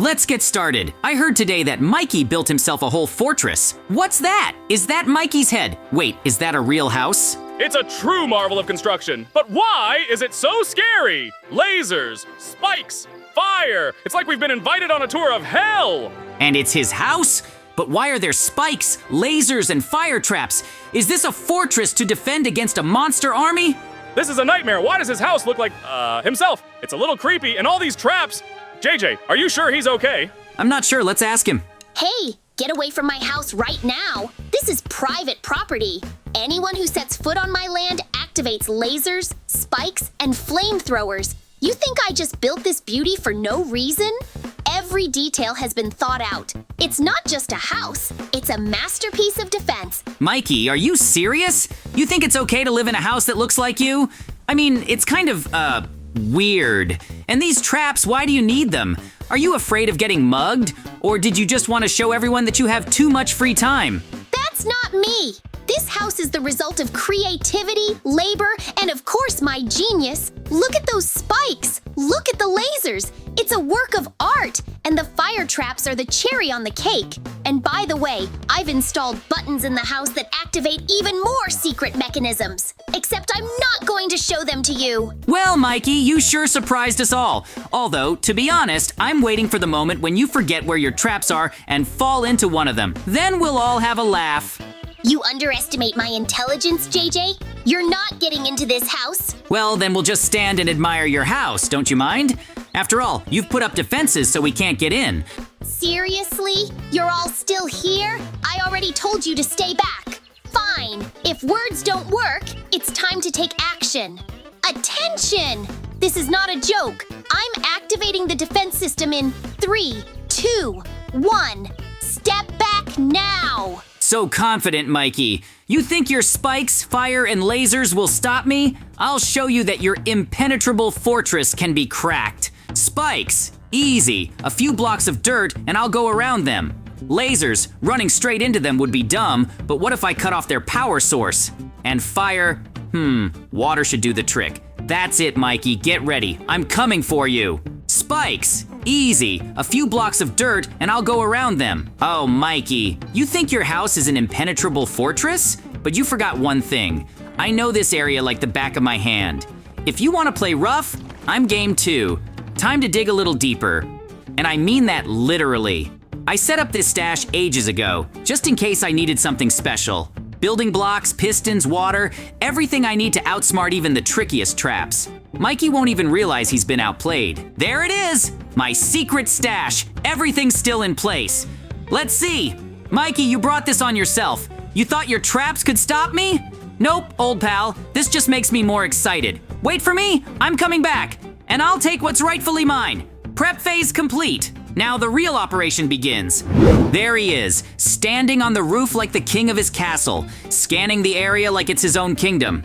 Let's get started. I heard today that Mikey built himself a whole fortress. What's that? Is that Mikey's head? Wait, is that a real house? It's a true marvel of construction. But why is it so scary? Lasers, spikes, fire. It's like we've been invited on a tour of hell. And it's his house? But why are there spikes, lasers, and fire traps? Is this a fortress to defend against a monster army? This is a nightmare. Why does his house look like, himself? It's a little creepy, and all these traps. JJ, are you sure he's okay? I'm not sure. Let's ask him. Hey, get away from my house right now. This is private property. Anyone who sets foot on my land activates lasers, spikes, and flamethrowers. You think I just built this beauty for no reason? Every detail has been thought out. It's not just a house, it's a masterpiece of defense. Mikey, are you serious? You think it's okay to live in a house that looks like you? I mean, it's kind of, weird. And these traps, why do you need them? Are you afraid of getting mugged? Or did you just want to show everyone that you have too much free time? That's not me. This house is the result of creativity, labor, and of course my genius. Look at those spikes. Look at the lasers. It's a work of art, and the fire traps are the cherry on the cake. And by the way, I've installed buttons in the house that activate even more secret mechanisms. Except I'm not going to show them to you. Well, Mikey, you sure surprised us all. Although, to be honest, I'm waiting for the moment when you forget where your traps are and fall into one of them. Then we'll all have a laugh. You underestimate my intelligence, JJ? You're not getting into this house. Well, then we'll just stand and admire your house, don't you mind? After all, you've put up defenses so we can't get in. Seriously? You're all still here? I already told you to stay back. Fine. If words don't work, it's time to take action. Attention! This is not a joke. I'm activating the defense system in 3, 2, 1. Step back now! So confident, Mikey. You think your spikes, fire, and lasers will stop me? I'll show you that your impenetrable fortress can be cracked. Spikes, easy. A few blocks of dirt and I'll go around them. Lasers, running straight into them would be dumb, but what if I cut off their power source? And fire, water should do the trick. That's it, Mikey, get ready. I'm coming for you. Spikes, easy. A few blocks of dirt and I'll go around them. Oh, Mikey, you think your house is an impenetrable fortress? But you forgot one thing. I know this area like the back of my hand. If you want to play rough, I'm game too. Time to dig a little deeper. And I mean that literally. I set up this stash ages ago, just in case I needed something special. Building blocks, pistons, water, everything I need to outsmart even the trickiest traps. Mikey won't even realize he's been outplayed. There it is! My secret stash. Everything's still in place. Let's see. Mikey, you brought this on yourself. You thought your traps could stop me? Nope, old pal. This just makes me more excited. Wait for me, I'm coming back. And I'll take what's rightfully mine. Prep phase complete. Now the real operation begins. There he is, standing on the roof like the king of his castle, scanning the area like it's his own kingdom.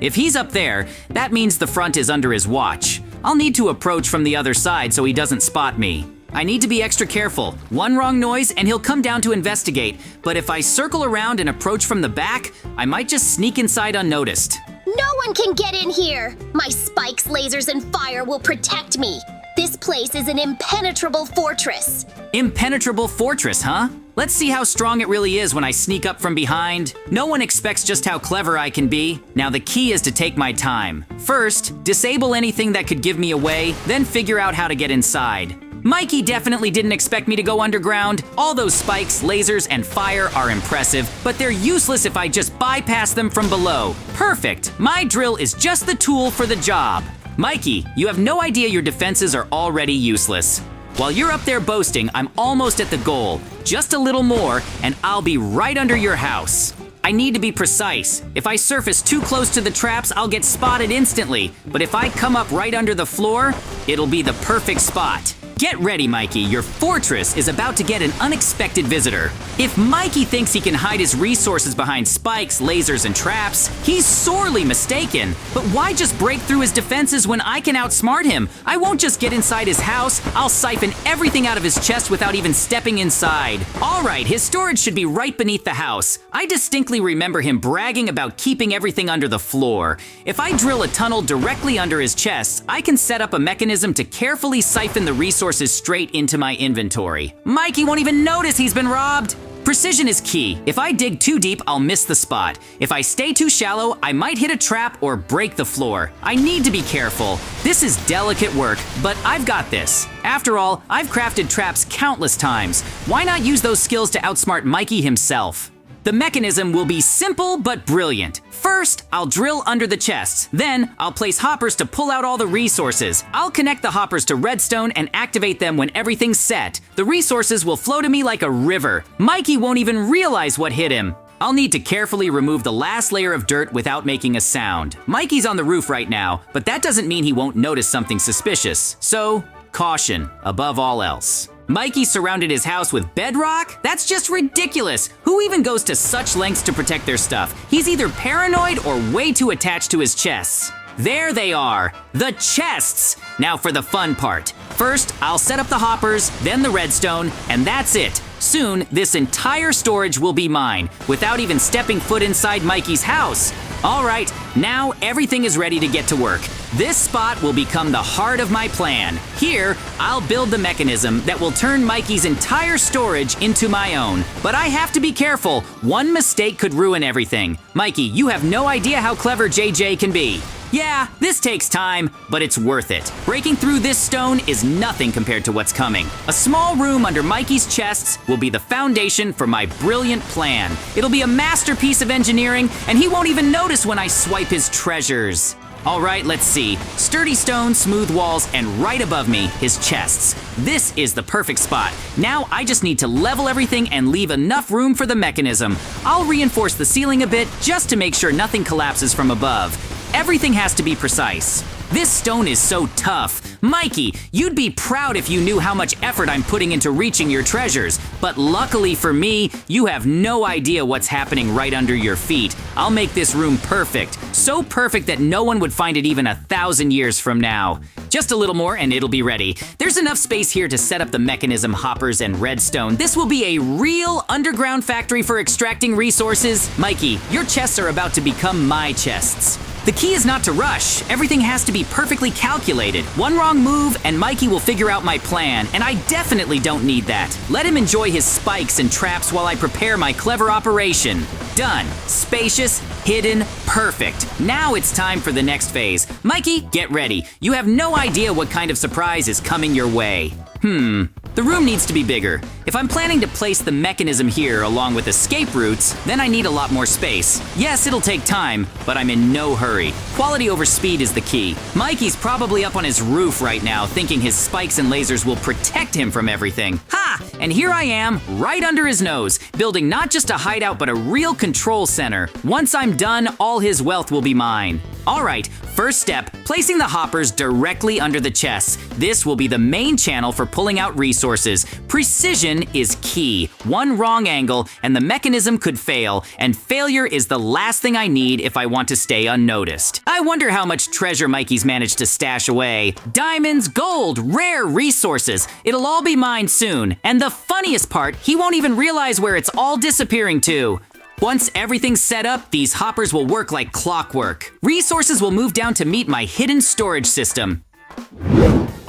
If he's up there, that means the front is under his watch. I'll need to approach from the other side so he doesn't spot me. I need to be extra careful. One wrong noise and he'll come down to investigate, but if I circle around and approach from the back, I might just sneak inside unnoticed. No one can get in here. My spikes, lasers, and fire will protect me. This place is an impenetrable fortress. Impenetrable fortress, huh? Let's see how strong it really is when I sneak up from behind. No one expects just how clever I can be. Now the key is to take my time. First, disable anything that could give me away, then figure out how to get inside. Mikey definitely didn't expect me to go underground. All those spikes, lasers, and fire are impressive, but they're useless if I just bypass them from below. Perfect. My drill is just the tool for the job. Mikey, you have no idea your defenses are already useless. While you're up there boasting, I'm almost at the goal. Just a little more, and I'll be right under your house. I need to be precise. If I surface too close to the traps, I'll get spotted instantly. But if I come up right under the floor, it'll be the perfect spot. Get ready, Mikey. Your fortress is about to get an unexpected visitor. If Mikey thinks he can hide his resources behind spikes, lasers, and traps, he's sorely mistaken. But why just break through his defenses when I can outsmart him? I won't just get inside his house. I'll siphon everything out of his chest without even stepping inside. All right, his storage should be right beneath the house. I distinctly remember him bragging about keeping everything under the floor. If I drill a tunnel directly under his chest, I can set up a mechanism to carefully siphon the resources resources straight into my inventory. Mikey won't even notice he's been robbed. Precision is key. If I dig too deep, I'll miss the spot. If I stay too shallow, I might hit a trap or break the floor. I need to be careful. This is delicate work, but I've got this. After all, I've crafted traps countless times. Why not use those skills to outsmart Mikey himself? The mechanism will be simple but brilliant. First, I'll drill under the chests. Then, I'll place hoppers to pull out all the resources. I'll connect the hoppers to redstone and activate them when everything's set. The resources will flow to me like a river. Mikey won't even realize what hit him. I'll need to carefully remove the last layer of dirt without making a sound. Mikey's on the roof right now, but that doesn't mean he won't notice something suspicious. So, caution above all else. Mikey surrounded his house with bedrock? That's just ridiculous. Who even goes to such lengths to protect their stuff? He's either paranoid or way too attached to his chests. There they are, the chests. Now for the fun part. First, I'll set up the hoppers, then the redstone, and that's it. Soon, this entire storage will be mine, without even stepping foot inside Mikey's house. All right, now everything is ready to get to work. This spot will become the heart of my plan. Here, I'll build the mechanism that will turn Mikey's entire storage into my own. But I have to be careful. One mistake could ruin everything. Mikey, you have no idea how clever JJ can be. Yeah, this takes time, but it's worth it. Breaking through this stone is nothing compared to what's coming. A small room under Mikey's chests will be the foundation for my brilliant plan. It'll be a masterpiece of engineering, and he won't even notice when I swipe his treasures. All right, let's see. Sturdy stone, smooth walls, and right above me, his chests. This is the perfect spot. Now I just need to level everything and leave enough room for the mechanism. I'll reinforce the ceiling a bit just to make sure nothing collapses from above. Everything has to be precise. This stone is so tough. Mikey, you'd be proud if you knew how much effort I'm putting into reaching your treasures. But luckily for me, you have no idea what's happening right under your feet. I'll make this room perfect. So perfect that no one would find it even 1,000 years from now. Just a little more and it'll be ready. There's enough space here to set up the mechanism, hoppers, and redstone. This will be a real underground factory for extracting resources. Mikey, your chests are about to become my chests. The key is not to rush. Everything has to be perfectly calculated. One wrong move and Mikey will figure out my plan, and I definitely don't need that. Let him enjoy his spikes and traps while I prepare my clever operation. Done. Spacious, hidden, perfect. Now it's time for the next phase. Mikey, get ready. You have no idea what kind of surprise is coming your way. The room needs to be bigger. If I'm planning to place the mechanism here along with escape routes, then I need a lot more space. Yes, it'll take time, but I'm in no hurry. Quality over speed is the key. Mikey's probably up on his roof right now thinking his spikes and lasers will protect him from everything. Ha! And here I am, right under his nose, building not just a hideout but a real control center. Once I'm done, all his wealth will be mine. All right, first step, placing the hoppers directly under the chests. This will be the main channel for pulling out resources. Precision is key. One wrong angle and the mechanism could fail, and failure is the last thing I need if I want to stay unnoticed. I wonder how much treasure Mikey's managed to stash away. Diamonds, gold, rare resources. It'll all be mine soon. And the funniest part, he won't even realize where it's all disappearing to. Once everything's set up, these hoppers will work like clockwork. Resources will move down to meet my hidden storage system.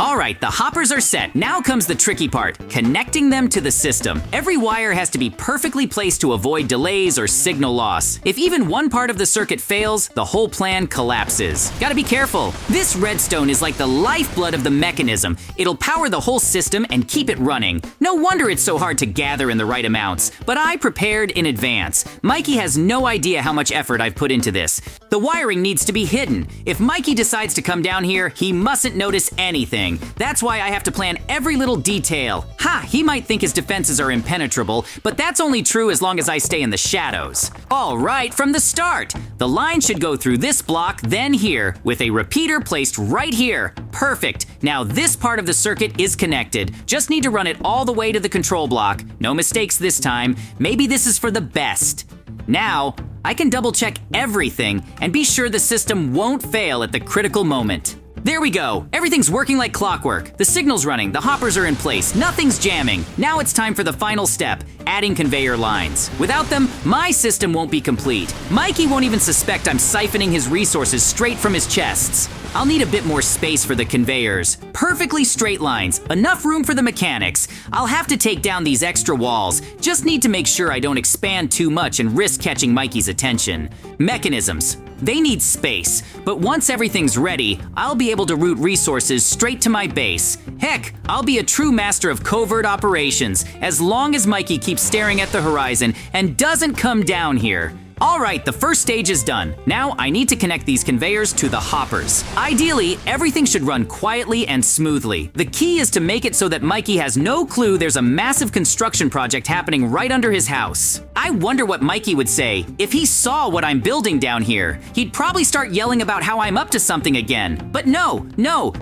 All right, the hoppers are set. Now comes the tricky part, connecting them to the system. Every wire has to be perfectly placed to avoid delays or signal loss. If even one part of the circuit fails, the whole plan collapses. Gotta be careful. This redstone is like the lifeblood of the mechanism. It'll power the whole system and keep it running. No wonder it's so hard to gather in the right amounts. But I prepared in advance. Mikey has no idea how much effort I've put into this. The wiring needs to be hidden. If Mikey decides to come down here, he mustn't notice anything. That's why I have to plan every little detail. Ha! He might think his defenses are impenetrable, but that's only true as long as I stay in the shadows. All right, from the start. The line should go through this block, then here, with a repeater placed right here. Perfect. Now this part of the circuit is connected. Just need to run it all the way to the control block. No mistakes this time. Maybe this is for the best. Now, I can double check everything and be sure the system won't fail at the critical moment. There we go. Everything's working like clockwork. The signal's running, the hoppers are in place, nothing's jamming. Now it's time for the final step, adding conveyor lines. Without them, my system won't be complete. Mikey won't even suspect I'm siphoning his resources straight from his chests. I'll need a bit more space for the conveyors. Perfectly straight lines, enough room for the mechanics. I'll have to take down these extra walls. Just need to make sure I don't expand too much and risk catching Mikey's attention. Mechanisms. They need space, but once everything's ready, I'll be able to route resources straight to my base. Heck, I'll be a true master of covert operations as long as Mikey keeps staring at the horizon and doesn't come down here. All right, the first stage is done. Now I need to connect these conveyors to the hoppers. Ideally, everything should run quietly and smoothly. The key is to make it so that Mikey has no clue there's a massive construction project happening right under his house. I wonder what Mikey would say if he saw what I'm building down here. He'd probably start yelling about how I'm up to something again. But no,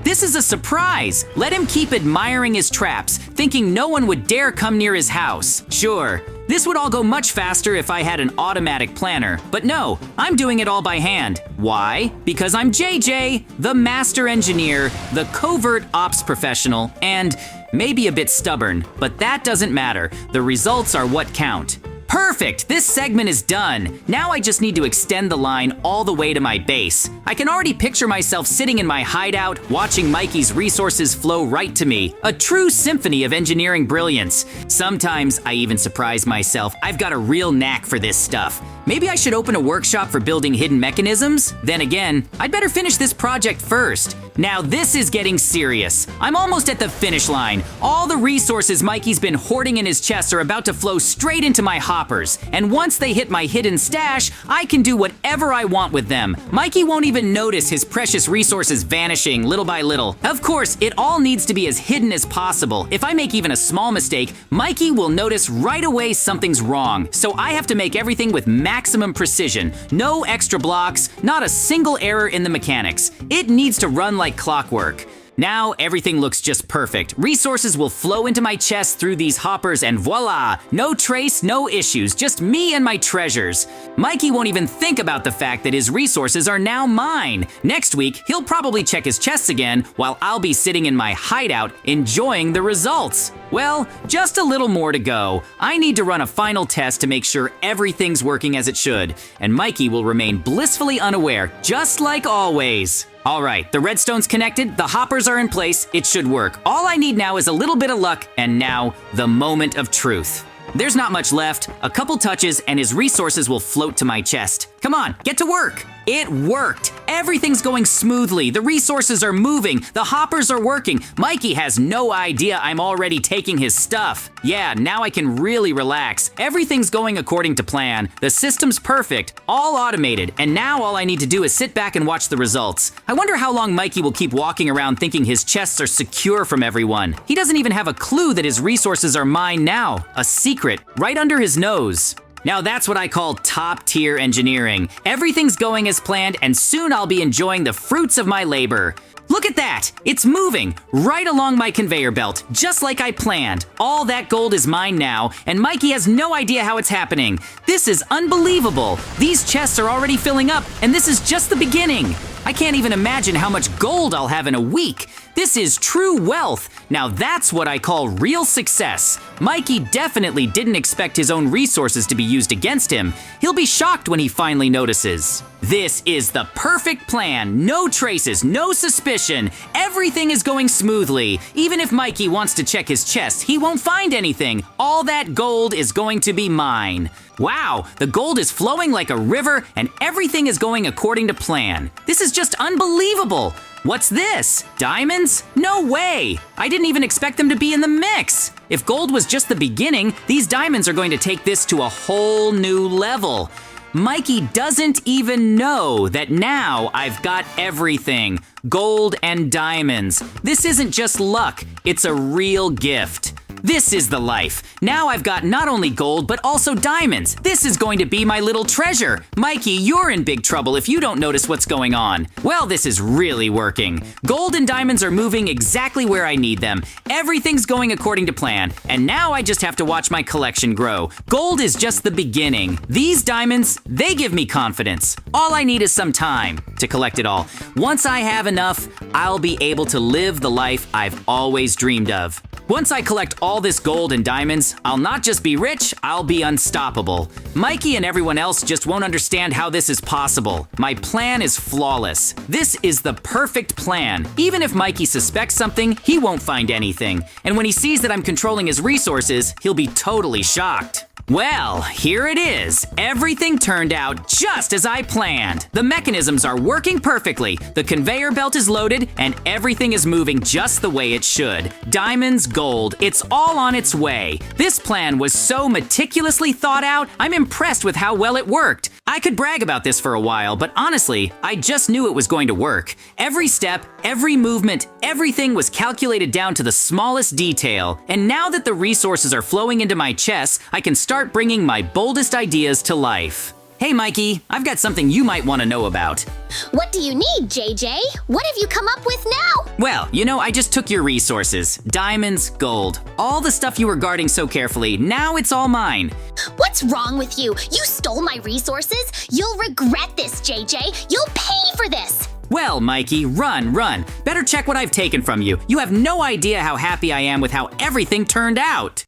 this is a surprise. Let him keep admiring his traps, thinking no one would dare come near his house. Sure. This would all go much faster if I had an automatic planner, but no, I'm doing it all by hand. Why? Because I'm JJ, the master engineer, the covert ops professional, and maybe a bit stubborn, but that doesn't matter. The results are what count. Perfect! This segment is done. Now I just need to extend the line all the way to my base. I can already picture myself sitting in my hideout, watching Mikey's resources flow right to me. A true symphony of engineering brilliance. Sometimes I even surprise myself. I've got a real knack for this stuff. Maybe I should open a workshop for building hidden mechanisms? Then again, I'd better finish this project first. Now this is getting serious. I'm almost at the finish line. All the resources Mikey's been hoarding in his chest are about to flow straight into my hoppers. And once they hit my hidden stash, I can do whatever I want with them. Mikey won't even notice his precious resources vanishing little by little. Of course, it all needs to be as hidden as possible. If I make even a small mistake, Mikey will notice right away something's wrong. So I have to make everything with maximum precision. No extra blocks, not a single error in the mechanics. It needs to run like clockwork. Now everything looks just perfect. Resources will flow into my chest through these hoppers and voila! No trace, no issues, just me and my treasures. Mikey won't even think about the fact that his resources are now mine. Next week, he'll probably check his chests again while I'll be sitting in my hideout enjoying the results. Well, just a little more to go. I need to run a final test to make sure everything's working as it should, and Mikey will remain blissfully unaware, just like always. All right, the redstone's connected, the hoppers are in place, it should work. All I need now is a little bit of luck, and now, the moment of truth. There's not much left, a couple touches, and his resources will float to my chest. Come on, get to work! It worked! Everything's going smoothly, the resources are moving, the hoppers are working. Mikey has no idea I'm already taking his stuff. Yeah, now I can really relax. Everything's going according to plan. The system's perfect, all automated, and now all I need to do is sit back and watch the results. I wonder how long Mikey will keep walking around thinking his chests are secure from everyone. He doesn't even have a clue that his resources are mine now. A secret, right under his nose. Now that's what I call top-tier engineering. Everything's going as planned, and soon I'll be enjoying the fruits of my labor. Look at that! It's moving right along my conveyor belt, just like I planned. All that gold is mine now, and Mikey has no idea how it's happening. This is unbelievable. These chests are already filling up, and this is just the beginning. I can't even imagine how much gold I'll have in a week. This is true wealth. Now that's what I call real success. Mikey definitely didn't expect his own resources to be used against him. He'll be shocked when he finally notices. This is the perfect plan. No traces, no suspicion. Everything is going smoothly. Even if Mikey wants to check his chest, he won't find anything. All that gold is going to be mine. Wow, the gold is flowing like a river and everything is going according to plan. This is just unbelievable. What's this? Diamonds? No way! I didn't even expect them to be in the mix. If gold was just the beginning, these diamonds are going to take this to a whole new level. Mikey doesn't even know that now I've got everything. Gold and diamonds. This isn't just luck, it's a real gift. This is the life. Now I've got not only gold, but also diamonds. This is going to be my little treasure. Mikey, you're in big trouble if you don't notice what's going on. Well, this is really working. Gold and diamonds are moving exactly where I need them. Everything's going according to plan, and now I just have to watch my collection grow. Gold is just the beginning. These diamonds, they give me confidence. All I need is some time to collect it all. Once I have enough, I'll be able to live the life I've always dreamed of. Once I collect all all this gold and diamonds, I'll not just be rich, I'll be unstoppable. Mikey and everyone else just won't understand how this is possible. My plan is flawless. This is the perfect plan. Even if Mikey suspects something, he won't find anything. And when he sees that I'm controlling his resources, he'll be totally shocked. Well, here it is. Everything turned out just as I planned. The mechanisms are working perfectly, the conveyor belt is loaded, and everything is moving just the way it should. Diamonds, gold, it's all on its way. This plan was so meticulously thought out, I'm impressed with how well it worked. I could brag about this for a while, but honestly, I just knew it was going to work. Every step, every movement, everything was calculated down to the smallest detail. And now that the resources are flowing into my chest, I can start bringing my boldest ideas to life. Hey Mikey, I've got something you might want to know about. What do you need, JJ? What have you come up with now? Well, I just took your resources. Diamonds, gold, all the stuff you were guarding so carefully, now it's all mine. What's wrong with you? You stole my resources? You'll regret this, JJ. You'll pay for this. Well, Mikey, run. Better check what I've taken from you. You have no idea how happy I am with how everything turned out.